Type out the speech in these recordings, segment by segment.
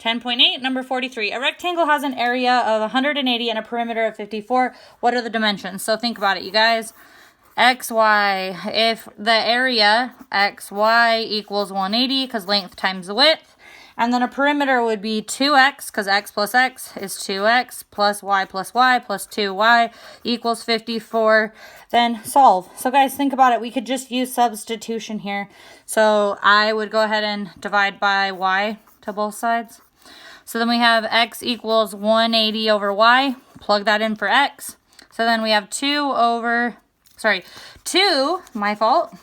10.8, number 43. A rectangle has an area of 180 and a perimeter of 54. What are the dimensions? So think about it, you guys. X, Y. If the area, X, Y equals 180, because length times the width. And then a perimeter would be 2x, because x plus x is 2x, plus y plus 2y equals 54. Then solve. So guys, think about it. We could just use substitution here. So I would go ahead and divide by y to both sides. So then we have x equals 180 over y. Plug that in for x. So then we have 2, my fault.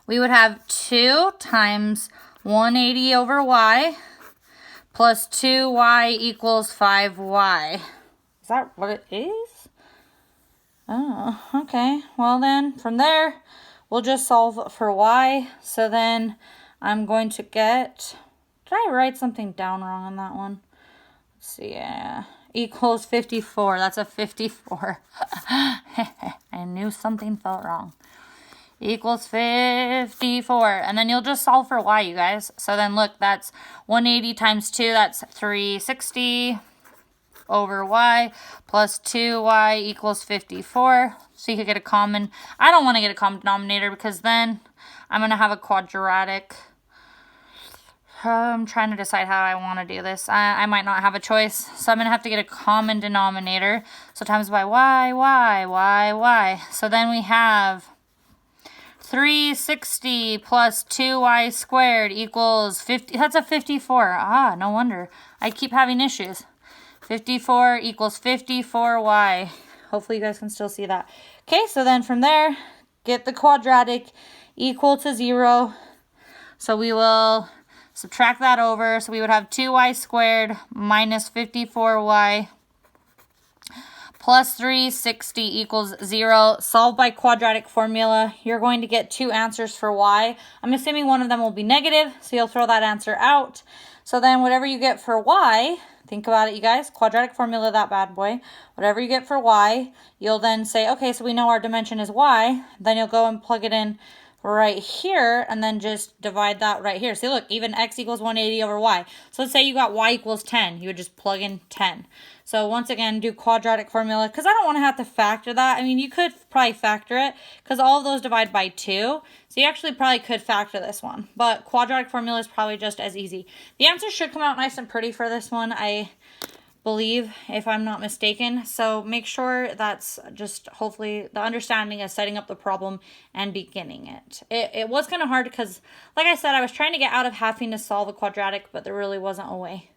We would have 2 times 180 over y plus 2y equals 5y. Is that what it is? Oh, okay. Well then, from there, we'll just solve for y. So then I'm going to get... Did I write something down wrong on that one? Let's see. Yeah. Equals 54. That's a 54. I knew something felt wrong. Equals 54. And then you'll just solve for y, you guys. So then look, that's 180 times 2, that's 360 over y plus 2y equals 54. So you could get a common, I don't want to get a common denominator because then I'm going to have a quadratic. I'm trying to decide how I want to do this. I might not have a choice. So I'm going to have to get a common denominator. So times by y. So then we have 360 plus 2y squared equals 50. That's a 54. Ah, no wonder. I keep having issues. 54 equals 54y. Hopefully you guys can still see that. Okay, so then from there, get the quadratic equal to 0. So we will subtract that over. So we would have 2y squared minus 54y plus 360 equals 0. Solve by quadratic formula. You're going to get 2 answers for y. I'm assuming one of them will be negative, so you'll throw that answer out. So then whatever you get for y, think about it, you guys. Quadratic formula, that bad boy. Whatever you get for y, you'll then say, okay, so we know our dimension is y. Then you'll go and plug it in right here and then just divide that right here. See, look, even x equals 180 over y. So let's say you got y equals 10. You would just plug in 10. So once again, do quadratic formula because I don't want to have to factor that. I mean, you could probably factor it because all of those divide by 2. So you actually probably could factor this one. But quadratic formula is probably just as easy. The answer should come out nice and pretty for this one, I believe, if I'm not mistaken. So make sure that's just hopefully the understanding of setting up the problem and beginning it. It was kind of hard because, like I said, I was trying to get out of having to solve a quadratic, but there really wasn't a way.